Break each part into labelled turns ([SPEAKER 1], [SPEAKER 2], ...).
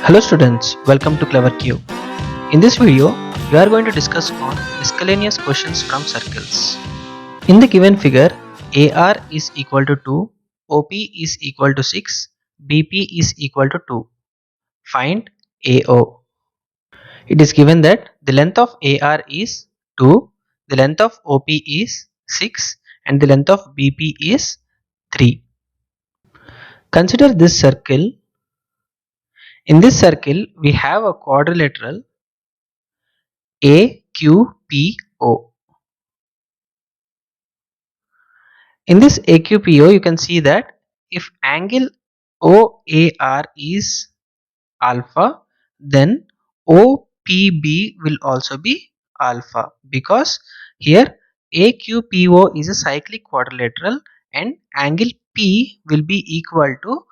[SPEAKER 1] Hello students, welcome to CleverQ. In this video, we are going to discuss on miscellaneous questions from circles. In the given figure, AR is equal to 2, OP is equal to 6, BP is equal to 2. Find AO. It is given that the length of AR is 2, the length of OP is 6 and the length of BP is 3. Consider this circle. In this circle, we have a quadrilateral AQPO. In this AQPO, you can see that if angle OAR is alpha, then OPB will also be alpha, because here AQPO is a cyclic quadrilateral and angle P will be equal to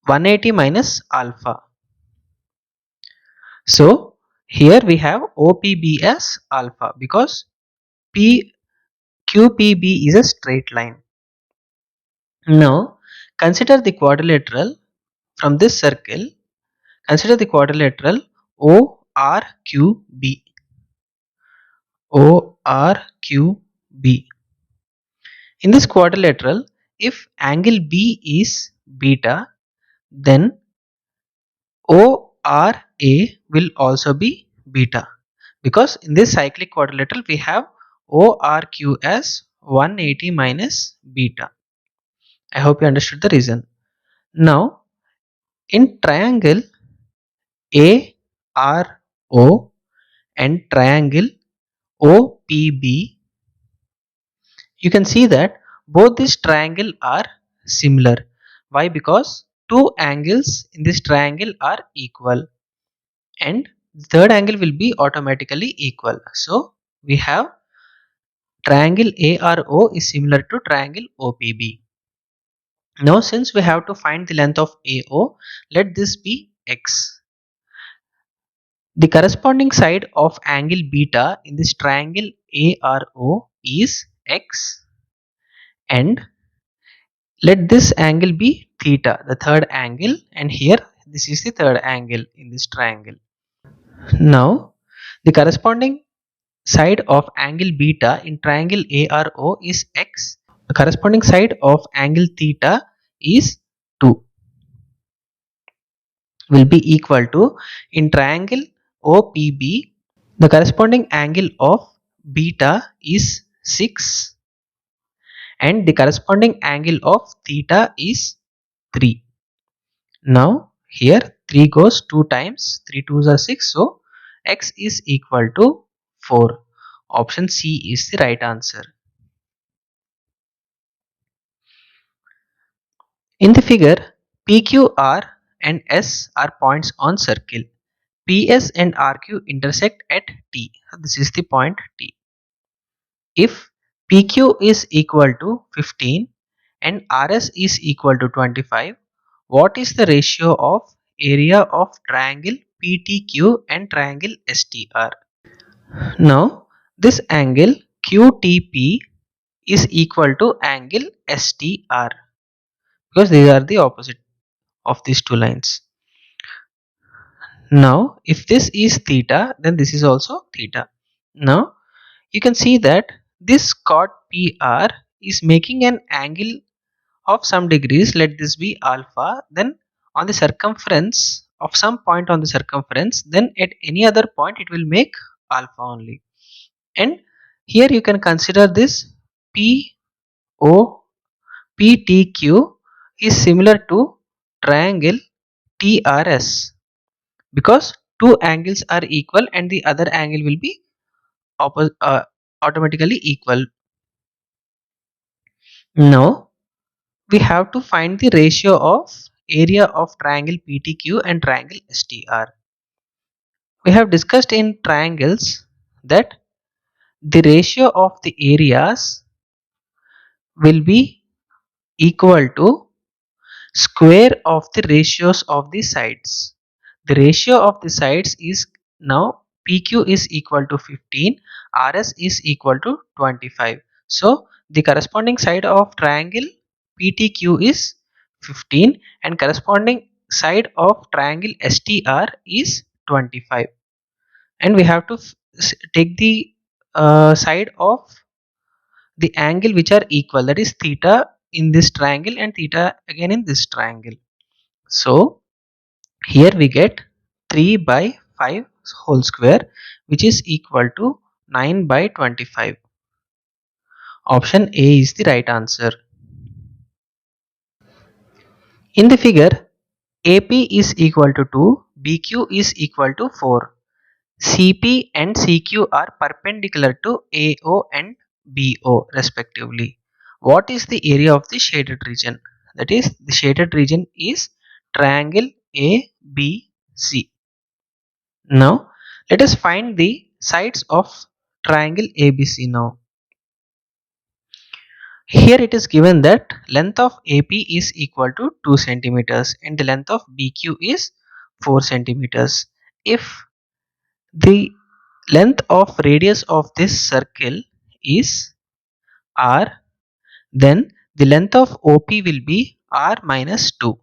[SPEAKER 1] 180 minus alpha. So here we have OPB as alpha because QPB is a straight line. Now consider the quadrilateral from this circle. Consider the quadrilateral ORQB. ORQB. In this quadrilateral, if angle B is beta, then ORA will also be beta, because in this cyclic quadrilateral we have ORQ as 180 minus beta. I hope you understood the reason. Now in triangle ARO and triangle OPB, you can see that both these triangle are similar. Why? Because two angles in this triangle are equal and the third angle will be automatically equal. So we have triangle ARO is similar to triangle OPB. Now since we have to find the length of AO, let this be x. The corresponding side of angle beta in this triangle ARO is x, and let this angle be theta, the third angle, and here this is the third angle in this triangle. Now the corresponding side of angle beta in triangle ARO is x. The corresponding side of angle theta is 2, will be equal to, in triangle OPB, the corresponding angle of beta is 6 and the corresponding angle of theta is 3. Now here 3 goes 2 times, 3 2s are 6, so x is equal to 4. Option C is the right answer. In the figure, PQR and S are points on circle. PS and RQ intersect at T. This is the point T. If PQ is equal to 15 and RS is equal to 25, what is the ratio of area of triangle PTQ and triangle STR? Now this angle QTP is equal to angle STR, because these are the opposite of these two lines. Now if this is theta, then this is also theta. Now you can see that this chord PR is making an angle of some degrees. Let this be alpha. Then on the circumference of some point on the circumference, then at any other point it will make alpha only. And here you can consider this PTQ is similar to triangle TRS, because two angles are equal and the other angle will be automatically equal. Now we have to find the ratio of area of triangle PTQ and triangle STR. We have discussed in triangles that the ratio of the areas will be equal to square of the ratios of the sides. The ratio of the sides is, now PQ is equal to 15, RS is equal to 25. So the corresponding side of triangle PTQ is 15 and corresponding side of triangle STR is 25, and we have to take the side of the angle which are equal, that is theta in this triangle and theta again in this triangle. So here we get 3 by 5 whole square, which is equal to 9 by 25. Option A is the right answer. In the figure, AP is equal to 2, BQ is equal to 4. CP and CQ are perpendicular to AO and BO respectively. What is the area of the shaded region? That is, the shaded region is triangle ABC. Now, let us find the sides of triangle ABC now. Here it is given that length of AP is equal to 2 centimeters and the length of BQ is 4 centimeters. If the length of radius of this circle is R, then the length of OP will be R minus 2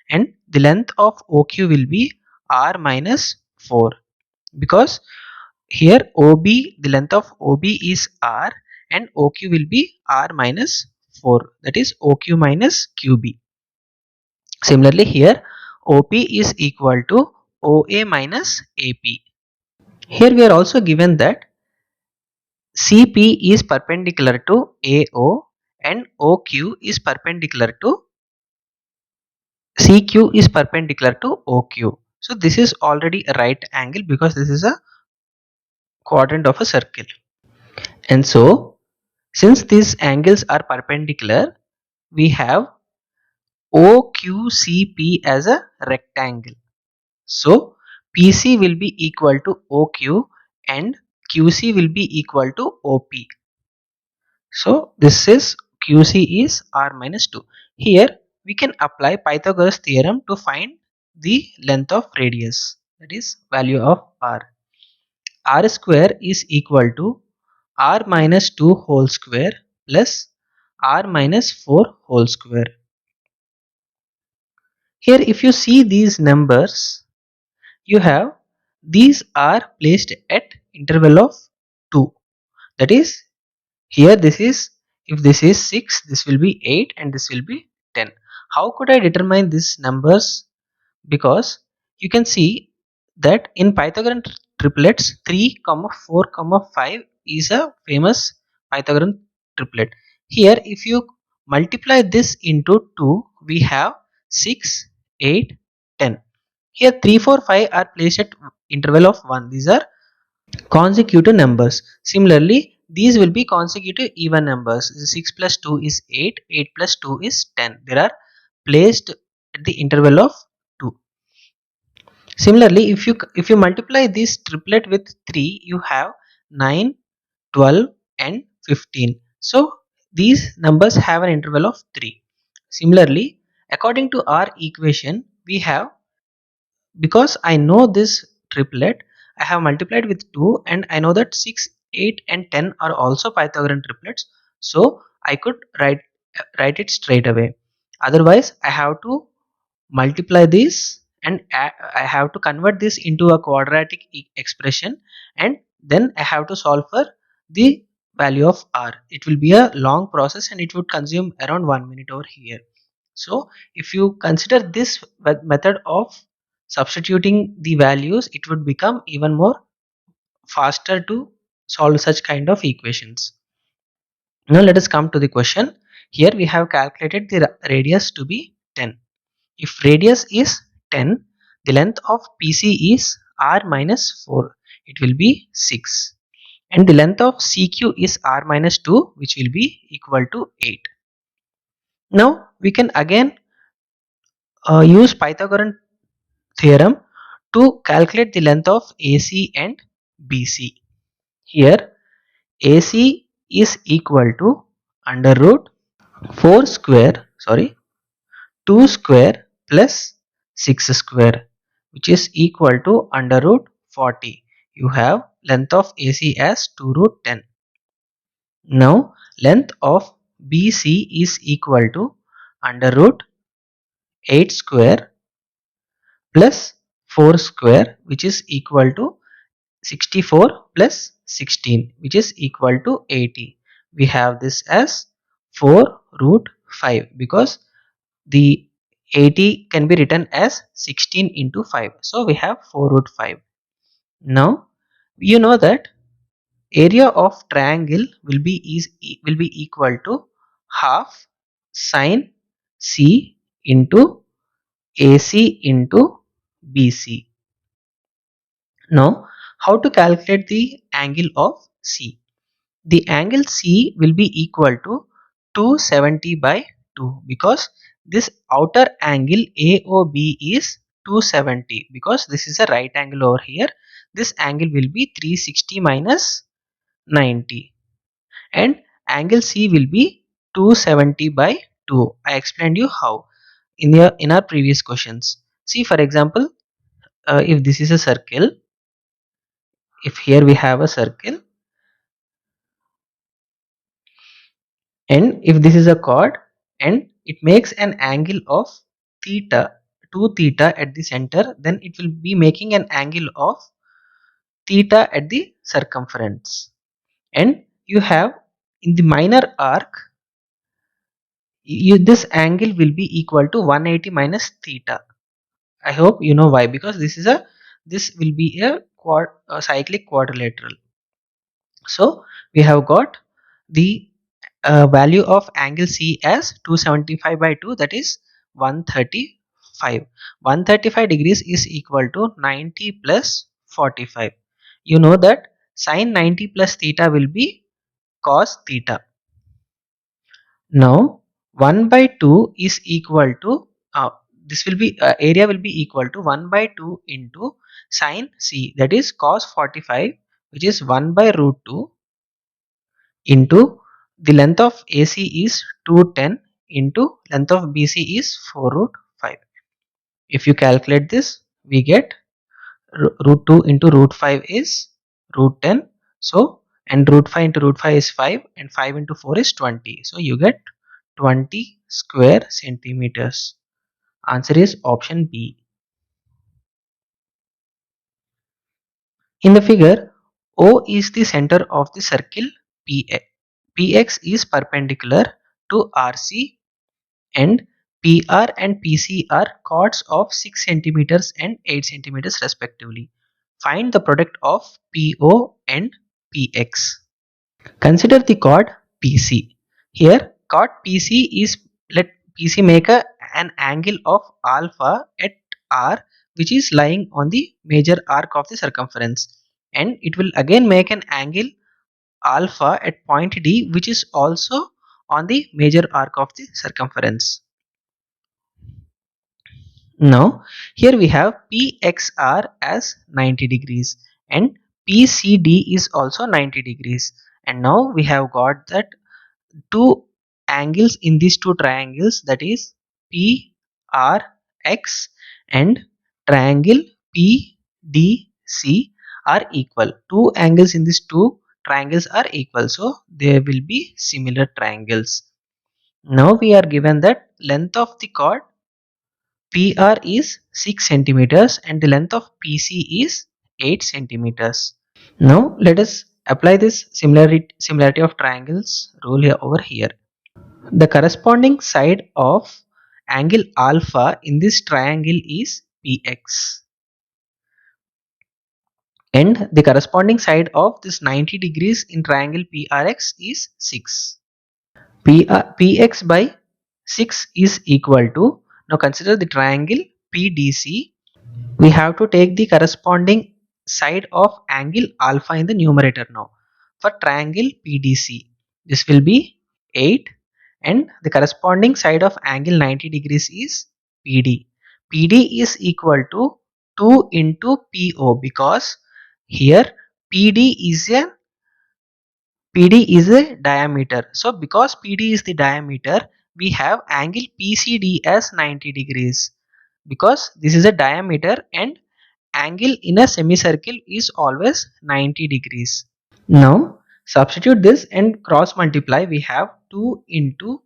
[SPEAKER 1] and the length of OQ will be R minus 4, because here OB, the length of OB is R and OQ will be R minus 4, that is OQ minus QB. Similarly here OP is equal to OA minus AP. Here we are also given that CP is perpendicular to AO and OQ is perpendicular to CQ is perpendicular to OQ. So this is already a right angle because this is a quadrant of a circle. And so since these angles are perpendicular, we have OQCP as a rectangle. So PC will be equal to OQ and QC will be equal to OP. So this is QC is R minus 2. Here we can apply Pythagoras theorem to find the length of radius, that is value of R. R square is equal to R minus 2 whole square plus R minus 4 whole square. Here if you see these numbers, you have these are placed at interval of 2, that is here this is, if this is 6, this will be 8 and this will be 10. How could I determine these numbers? Because you can see that in Pythagorean triplets 3, 4, 5 is a famous Pythagorean triplet. Here if you multiply this into 2, we have 6, 8, 10. Here 3, 4, 5 are placed at interval of 1. These are consecutive numbers. Similarly, these will be consecutive even numbers. 6 plus 2 is 8, 8 plus 2 is 10. They are placed at the interval of 2. Similarly, if you multiply this triplet with 3, you have 9, 12 and 15. So these numbers have an interval of 3. Similarly, according to our equation, we have, because I know this triplet, I have multiplied with 2 and I know that 6, 8 and 10 are also Pythagorean triplets. So I could write it straight away. Otherwise, I have to multiply this and I have to convert this into a quadratic expression, and then I have to solve for the value of R. It will be a long process and it would consume around 1 minute over here. So if you consider this method of substituting the values, it would become even more faster to solve such kind of equations. Now let us come to the question. Here we have calculated the radius to be 10. If radius is 10, the length of PC is R minus 4. It will be 6. And the length of CQ is R minus 2, which will be equal to 8. Now we can again use Pythagorean theorem to calculate the length of AC and BC. Here AC is equal to under root 4 square, sorry, 2 square plus 6 square, which is equal to under root 40. You have length of AC as 2 root 10. Now length of BC is equal to under root 8 square plus 4 square, which is equal to 64 plus 16, which is equal to 80. We have this as 4 root 5 because the 80 can be written as 16 into 5. So we have 4 root 5. Now you know that area of triangle will be equal to half sine C into AC into BC. Now, how to calculate the angle of C? The angle C will be equal to 270 by 2 because this outer angle AOB is 270 because this is a right angle over here. This angle will be 360 minus 90 and angle C will be 270 by 2. I explained you how in our previous questions. See, for example, if this is a circle, if here we have a circle, and if this is a chord and it makes an angle of theta, 2 theta at the center, then it will be making an angle of theta at the circumference. And you have in the minor arc, this angle will be equal to 180 minus theta. I hope you know why, because this will be a cyclic quadrilateral. So we have got the value of angle C as 275 by 2, that is 135. 135 degrees is equal to 90 plus 45. You know that sine 90 plus theta will be cos theta. Now 1 by 2 is equal to this will be area will be equal to 1 by 2 into sine C, that is cos 45, which is 1 by root 2 into the length of AC is 210 into length of BC is 4 root 5. If you calculate this, we get root 2 into root 5 is root 10. So, and root 5 into root 5 is 5 and 5 into 4 is 20. So, you get 20 square centimeters. Answer is option B. In the figure, O is the center of the circle PX. PX is perpendicular to RC and PR and PC are chords of 6 centimeters and 8 centimeters respectively. Find the product of PO and PX. Consider the chord PC. Here chord PC is, let PC make an angle of alpha at R, which is lying on the major arc of the circumference, and it will again make an angle alpha at point D, which is also on the major arc of the circumference. Now here we have PXR as 90 degrees and PCD is also 90 degrees, and now we have got that two angles in these two triangles, that is PRX and triangle PDC are equal. Two angles in these two triangles are equal, so they will be similar triangles. Now we are given that length of the chord PR is 6 centimeters and the length of PC is 8 centimeters. Now let us apply this similarity of triangles rule here over here. The corresponding side of angle alpha in this triangle is PX and the corresponding side of this 90 degrees in triangle PRX is 6. PX by 6 is equal to, now consider the triangle PDC. We have to take the corresponding side of angle alpha in the numerator now. For triangle PDC, this will be 8 and the corresponding side of angle 90 degrees is PD. PD is equal to 2 into PO because here PD is a diameter. So because PD is the diameter, we have angle PCD as 90 degrees because this is a diameter and angle in a semicircle is always 90 degrees. Now substitute this and cross multiply. We have 2 into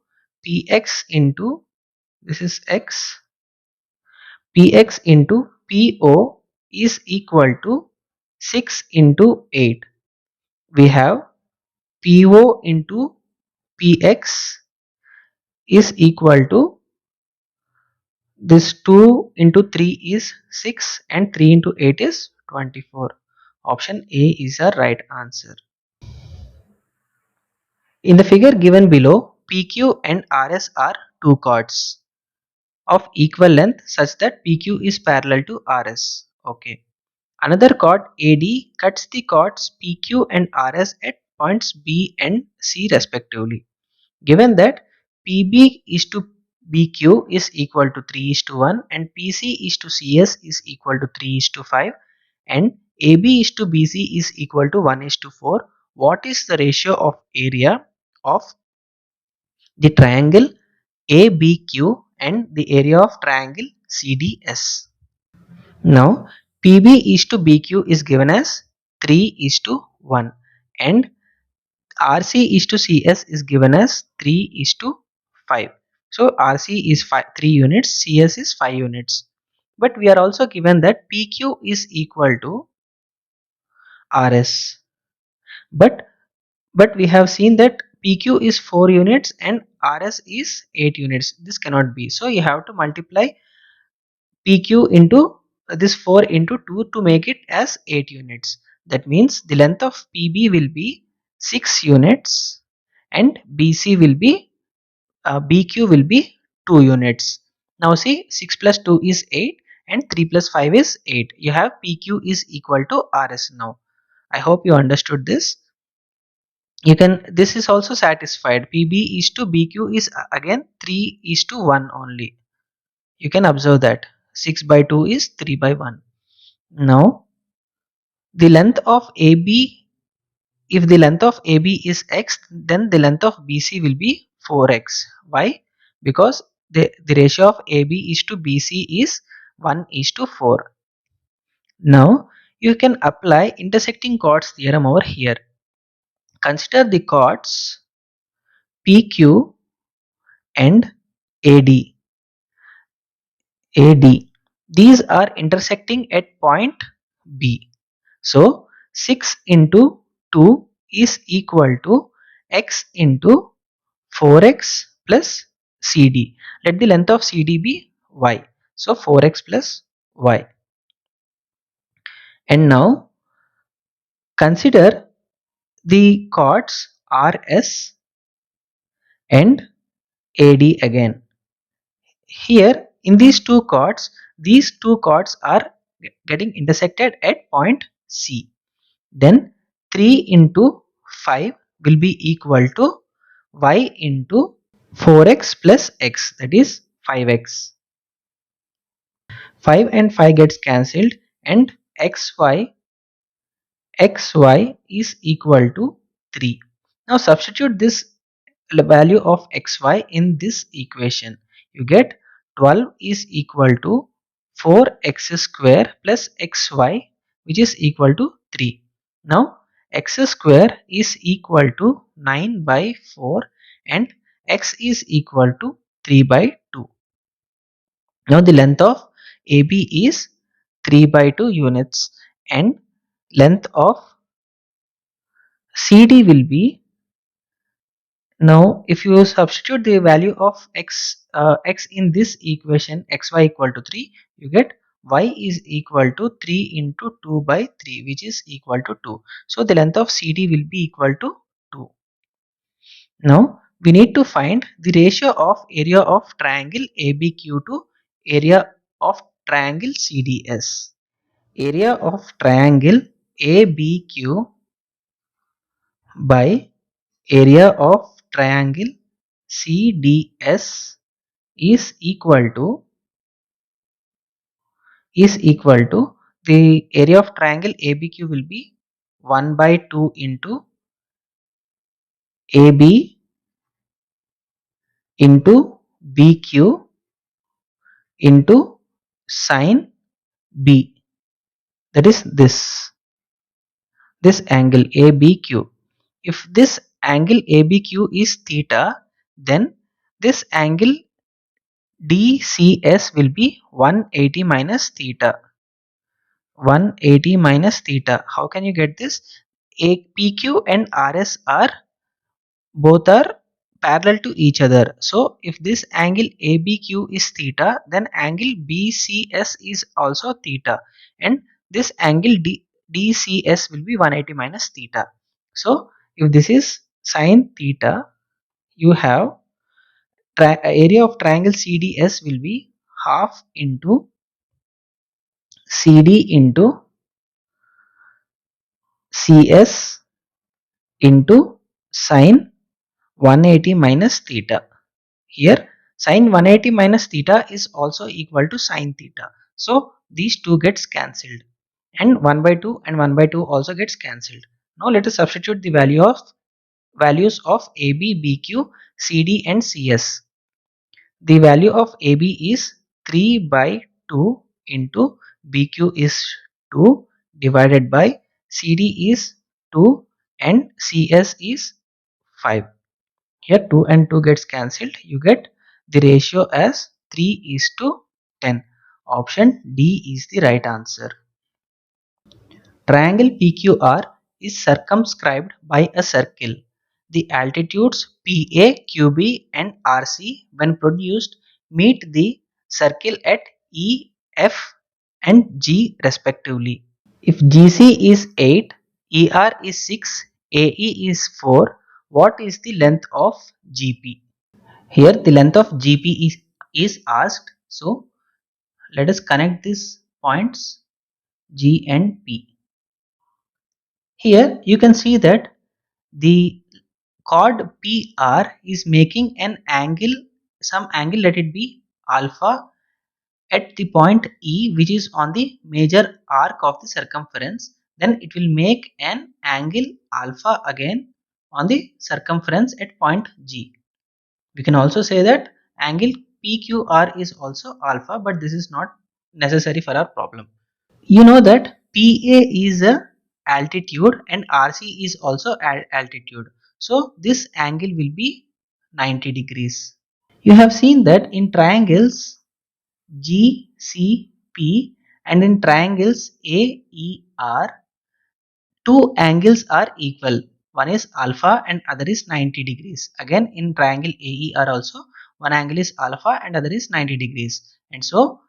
[SPEAKER 1] px into, this is x, px into PO is equal to 6 into 8. We have PO into PX is equal to this 2 into 3 is 6 and 3 into 8 is 24. Option A is the right answer. In the figure given below, PQ and RS are two chords of equal length such that PQ is parallel to RS. Okay. Another chord AD cuts the chords PQ and RS at points B and C respectively. Given that PB is to BQ is equal to 3 is to 1 and PC is to CS is equal to 3 is to 5 and AB is to BC is equal to 1 is to 4, what is the ratio of area of the triangle ABQ and the area of triangle CDS? Now PB is to BQ is given as 3 is to 1 and RC is to CS is given as 3 is to 5. So RC is 3 units, CS is 5 units. But we are also given that PQ is equal to RS. But we have seen that PQ is 4 units and RS is 8 units. This cannot be. So you have to multiply PQ into this 4 into 2 to make it as 8 units. That means the length of PB will be 6 units and BC will be BQ will be 2 units. Now see 6 plus 2 is 8 and 3 plus 5 is 8. You have PQ is equal to RS now. I hope you understood this. You can, this is also satisfied. PB is to BQ is again 3 is to 1 only. You can observe that 6 by 2 is 3 by 1. Now the length of AB, if the length of AB is x, then the length of BC will be 4x. Why? Because the ratio of AB is to BC is 1 is to 4. Now you can apply intersecting chords theorem over here. Consider the chords PQ and AD. These are intersecting at point B. So 6 into 2 is equal to x into 4x plus CD. Let the length of CD be y. So 4x plus y. And now consider the chords RS and AD again. Here in these two chords are getting intersected at point C. Then 3 into 5 will be equal to y into 4x plus x, that is 5x. 5 and 5 gets cancelled and xy is equal to 3. Now substitute this value of xy in this equation. You get 12 is equal to 4x square plus xy, which is equal to 3. Now x square is equal to 9 by 4 and x is equal to 3 by 2. Now the length of AB is 3 by 2 units and length of CD will be, now if you substitute the value of x in this equation, xy equal to 3, you get y is equal to 3 into 2 by 3, which is equal to 2. So the length of CD will be equal to 2. Now we need to find the ratio of area of triangle ABQ to area of triangle CDS. Area of triangle ABQ by area of triangle CDS is equal to the area of triangle ABQ will be 1 by 2 into AB into BQ into sine B, that is this angle ABQ. If this angle ABQ is theta, then this angle DCS will be 180 minus theta. 180 minus theta. How can you get this? PQ and RS are both are parallel to each other. So if this angle ABQ is theta, then angle BCS is also theta, and this angle DCS will be 180 minus theta. So if this is sine theta, you have area of triangle CDS will be half into CD into CS into sine 180 minus theta. Here sine 180 minus theta is also equal to sine theta. So these two gets cancelled, and 1 by 2 and 1 by 2 also gets cancelled. Now let us substitute the values of AB, BQ, CD and CS. The value of AB is 3 by 2 into BQ is 2 divided by CD is 2 and CS is 5. Here 2 and 2 gets cancelled. You get the ratio as 3 is to 10. Option D is the right answer. Triangle PQR is circumscribed by a circle. The altitudes PA, QB and RC when produced meet the circle at E, F and G respectively. If GC is 8, ER is 6, AE is 4, what is the length of GP? Here the length of GP is asked. So let us connect these points G and P. Here you can see that the chord PR is making an angle, some angle, let it be alpha, at the point E which is on the major arc of the circumference. Then it will make an angle alpha again on the circumference at point G. We can also say that angle PQR is also alpha, but this is not necessary for our problem. You know that PA is a altitude and RC is also altitude. So this angle will be 90 degrees. You have seen that in triangles GCP and in triangles AER, two angles are equal. One is alpha and other is 90 degrees. Again in triangle AER also, one angle is alpha and other is 90 degrees. And so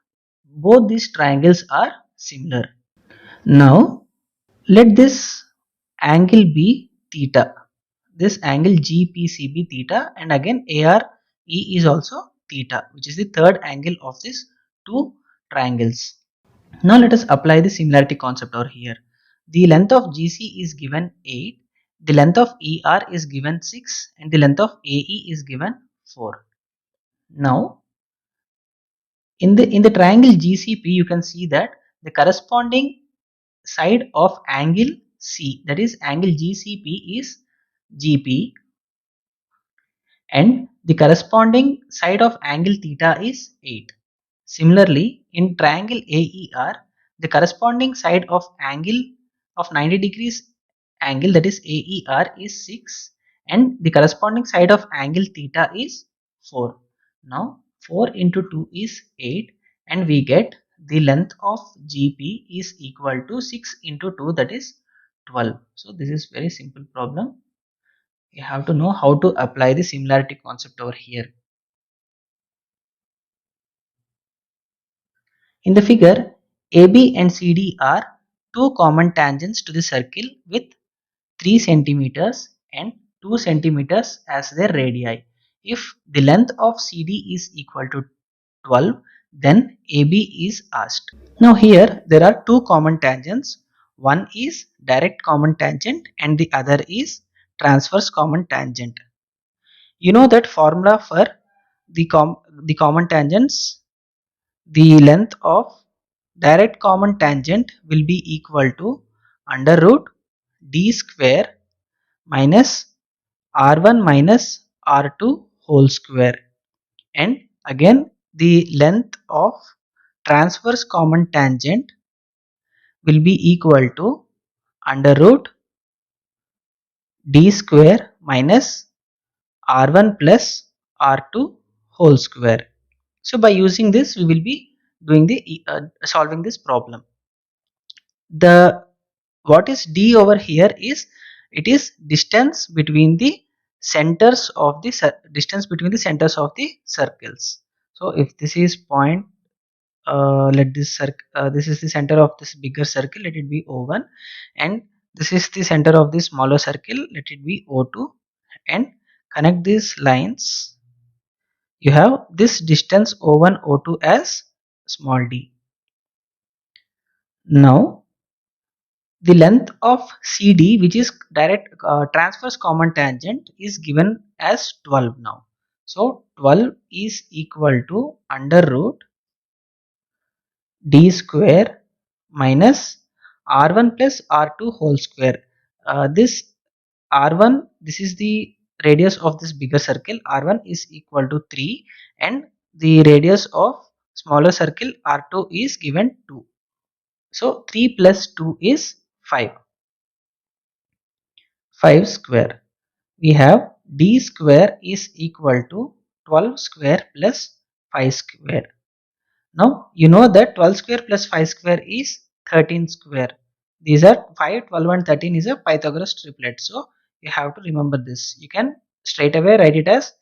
[SPEAKER 1] both these triangles are similar. Now let this angle be theta. This angle GPCB theta, and again ARE is also theta, which is the third angle of these two triangles. Now let us apply the similarity concept over here. The length of GC is given 8, the length of ER is given 6 and the length of AE is given 4. Now in the triangle GCP you can see that the corresponding side of angle C, that is angle GCP, is GP, and the corresponding side of angle theta is 8. Similarly, in triangle AER, the corresponding side of angle of 90 degrees angle, that is AER, is 6 and the corresponding side of angle theta is 4. Now 4 into 2 is 8 and we get the length of GP is equal to 6 into 2, that is 12. So this is very simple problem. You have to know how to apply the similarity concept over here. In the figure, AB and CD are two common tangents to the circle with 3 centimeters and 2 centimeters as their radii. If the length of CD is equal to 12, then AB is asked. Now here there are two common tangents. One is direct common tangent and the other is transverse common tangent. You know that formula for the common tangents. The length of direct common tangent will be equal to under root d square minus r1 minus r2 whole square, and again the length of transverse common tangent will be equal to under root d square minus r1 plus r2 whole square. So by using this we will be doing the solving this problem. the what is d over here is, it is distance between the centers of the centers of the circles. So if this is point, let this this is the center of this bigger circle, let it be O1, and this is the center of this smaller circle, let it be O2, and connect these lines. You have this distance O1 O2 as small d. Now the length of CD, which is direct transverse common tangent, is given as 12 now. So 12 is equal to under root d square minus r1 plus r2 whole square. This r1, this is the radius of this bigger circle, r1 is equal to 3, and the radius of smaller circle r2 is given 2. So 3 plus 2 is 5. 5 square. We have d square is equal to 12 square plus 5 square. Now you know that 12 square plus 5 square is 13 square. These are 5, 12 and 13 is a Pythagoras triplet. So you have to remember this. You can straight away write it as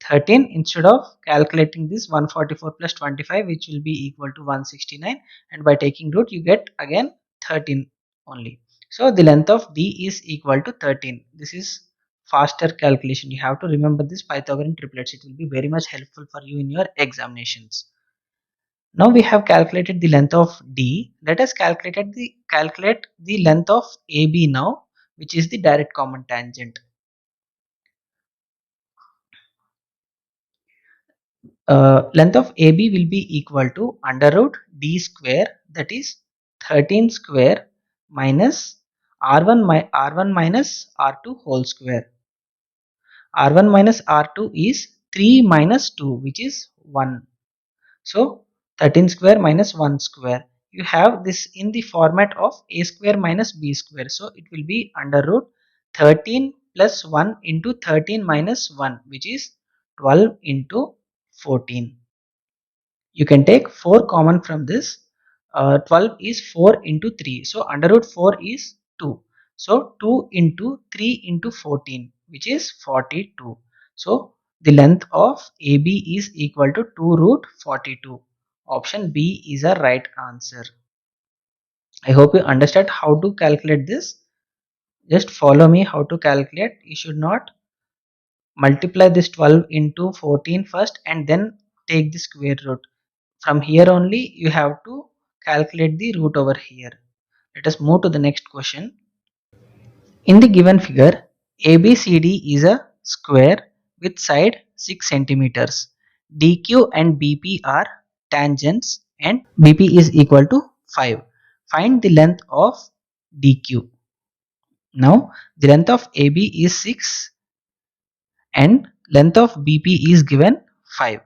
[SPEAKER 1] 13 instead of calculating this 144 plus 25, which will be equal to 169, and by taking root you get again 13 only. So the length of D is equal to 13. This is faster calculation. You have to remember this Pythagorean triplets. It will be very much helpful for you in your examinations. Now we have calculated the length of D. Let us calculate the length of AB now, which is the direct common tangent. Length of AB will be equal to under root D square, that is 13 square minus R1 minus R2 whole square. R1 minus R2 is 3 minus 2, which is 1. So 13 square minus 1 square. You have this in the format of a square minus b square. So it will be under root 13 plus 1 into 13 minus 1, which is 12 into 14. You can take 4 common from this. 12 is 4 into 3. So under root 4 is 2. So 2 into 3 into 14, which is 42. So the length of AB is equal to 2 root 42. Option B is a right answer. I hope you understand how to calculate this. Just follow me how to calculate. You should not multiply this 12 into 14 first and then take the square root. From here only you have to calculate the root over here. Let us move to the next question. In the given figure, ABCD is a square with side 6 centimeters. DQ and BP are tangents and BP is equal to 5. Find the length of DQ. Now the length of AB is 6 and length of BP is given 5.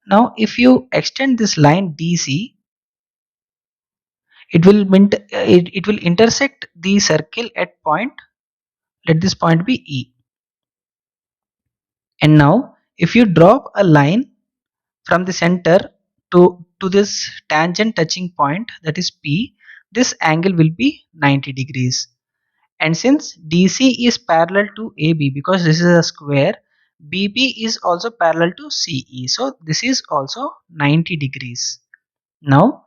[SPEAKER 1] Now if you extend this line DC, it will intersect the circle at point, let this point be E. And now if you drop a line from the center to this tangent touching point, that is P, this angle will be 90 degrees. And since DC is parallel to AB, because this is a square, BP is also parallel to CE, so this is also 90 degrees. Now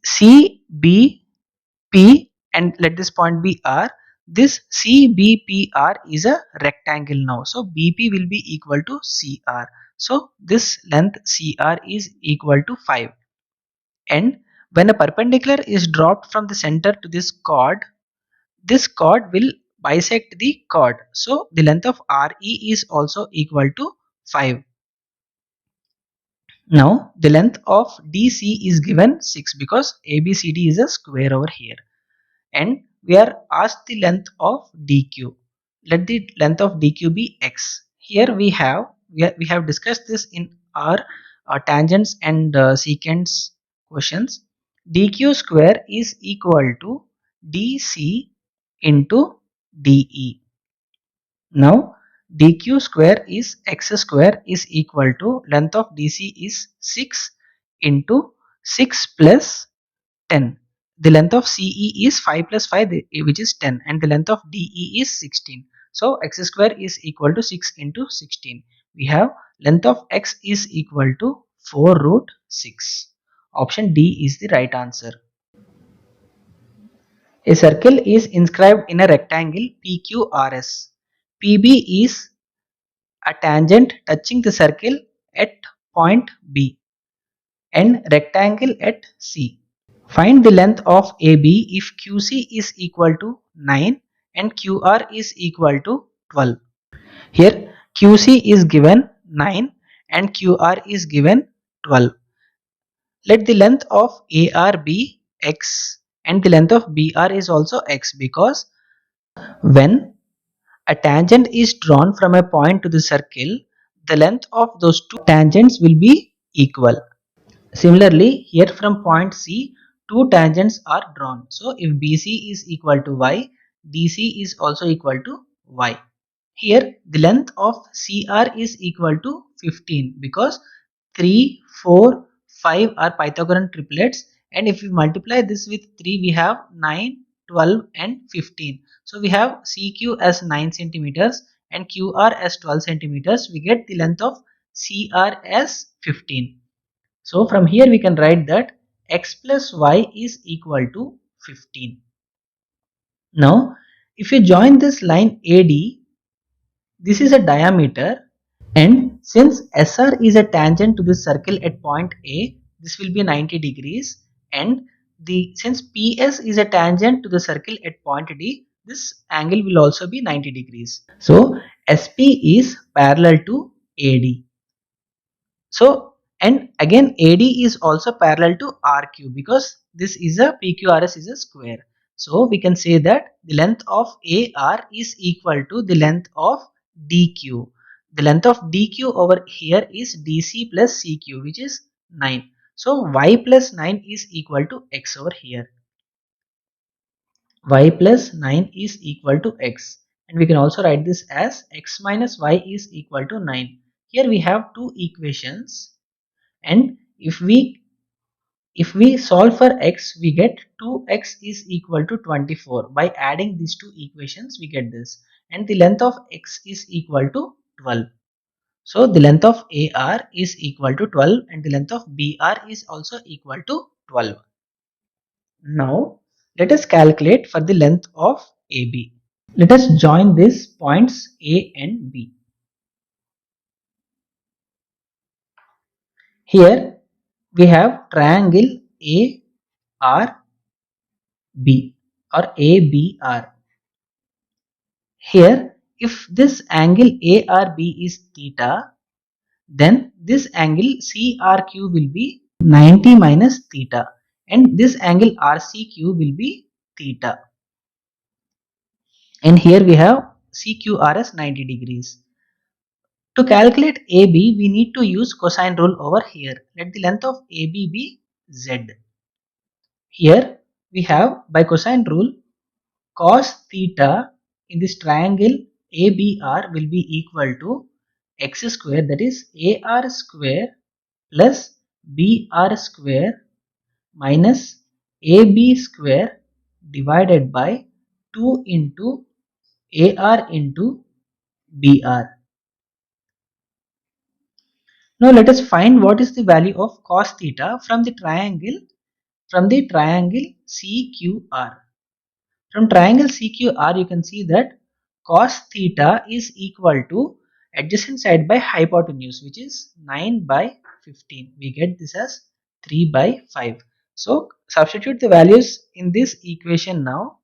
[SPEAKER 1] CBP, and let this point be R. This CBPR is a rectangle now, so BP will be equal to CR. So this length CR is equal to 5. And when a perpendicular is dropped from the center to this chord will bisect the chord. So the length of RE is also equal to 5. Now the length of DC is given 6 because ABCD is a square over here. And we are asked the length of DQ. Let the length of DQ be X. Here we have discussed this in our tangents and secants questions. DQ square is equal to DC into DE. Now DQ square is X square is equal to length of DC is 6 into 6 plus 10. the length of CE is 5 plus 5, which is 10, and the length of DE is 16. So x square is equal to 6 into 16. We have length of x is equal to 4 root 6. Option D is the right answer. A circle is inscribed in a rectangle PQRS. PB is a tangent touching the circle at point B and rectangle at C. Find the length of AB if QC is equal to 9 and QR is equal to 12. Here QC is given 9 and QR is given 12. Let the length of AR be x and the length of BR is also x, because when a tangent is drawn from a point to the circle, the length of those two tangents will be equal. Similarly, here from point C, two tangents are drawn. So if BC is equal to y, DC is also equal to y. Here the length of CR is equal to 15, because 3, 4, 5 are Pythagorean triplets, and if we multiply this with 3 we have 9, 12 and 15. So we have CQ as 9 centimeters and QR as 12 centimeters. We get the length of CR as 15. So from here we can write that x plus y is equal to 15. Now if you join this line AD, this is a diameter, and since SR is a tangent to this circle at point A, this will be 90 degrees, and since PS is a tangent to the circle at point D, this angle will also be 90 degrees. So SP is parallel to AD. So, and again AD is also parallel to RQ, because this is a PQRS is a square. So we can say that the length of AR is equal to the length of DQ. The length of DQ over here is DC plus CQ, which is 9. So y plus 9 is equal to x over here. Y plus 9 is equal to x, and we can also write this as x minus y is equal to 9. Here we have two equations, and if we solve for x, we get 2x is equal to 24. By adding these two equations we get this, and the length of x is equal to 12. So the length of AR is equal to 12 and the length of BR is also equal to 12. Now let us calculate for the length of AB. Let us join these points A and B. Here we have triangle ARB or ABR. Here if this angle ARB is theta, then this angle CRQ will be 90 minus theta, and this angle RCQ will be theta, and here we have CQR as 90 degrees. To calculate AB, we need to use cosine rule over here. Let the length of AB be Z. Here we have, by cosine rule, cos theta in this triangle ABR will be equal to x square, that is AR square plus BR square minus AB square divided by 2 into AR into BR. Now let us find what is the value of cos theta from the triangle CQR. From triangle CQR you can see that cos theta is equal to adjacent side by hypotenuse, which is 9 by 15. We get this as 3 by 5. So substitute the values in this equation now.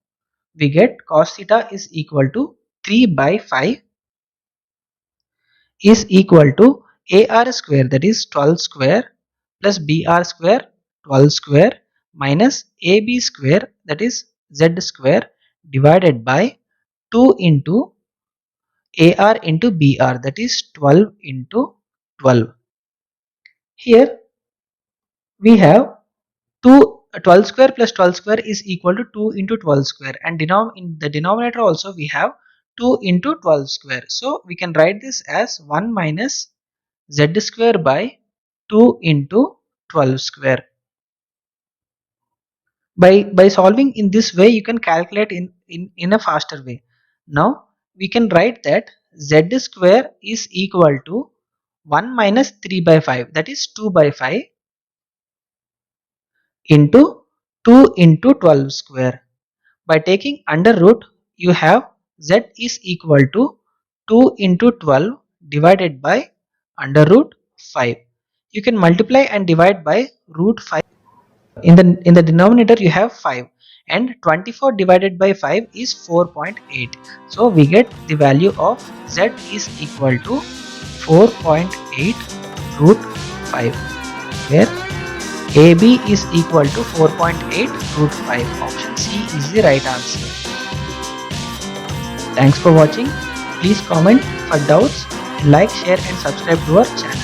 [SPEAKER 1] We get cos theta is equal to 3 by 5 is equal to AR square, that is 12 square, plus BR square 12 square minus AB square, that is Z square, divided by 2 into AR into BR, that is 12 into 12. Here we have 12 square plus 12 square is equal to 2 into 12 square, and in the denominator also we have 2 into 12 square. So we can write this as 1 minus Z square by 2 into 12 square. By solving in this way, you can calculate in a faster way. Now we can write that z square is equal to 1 minus 3 by 5, that is 2 by 5 into 2 into 12 square. By taking under root, you have z is equal to 2 into 12 divided by under root 5. You can multiply and divide by root 5. In the denominator you have 5, and 24 divided by 5 is 4.8. So we get the value of z is equal to 4.8 root 5, where AB is equal to 4.8 root 5. Option C is the right answer. Thanks for watching. Please comment for doubts, like, share and subscribe to our channel.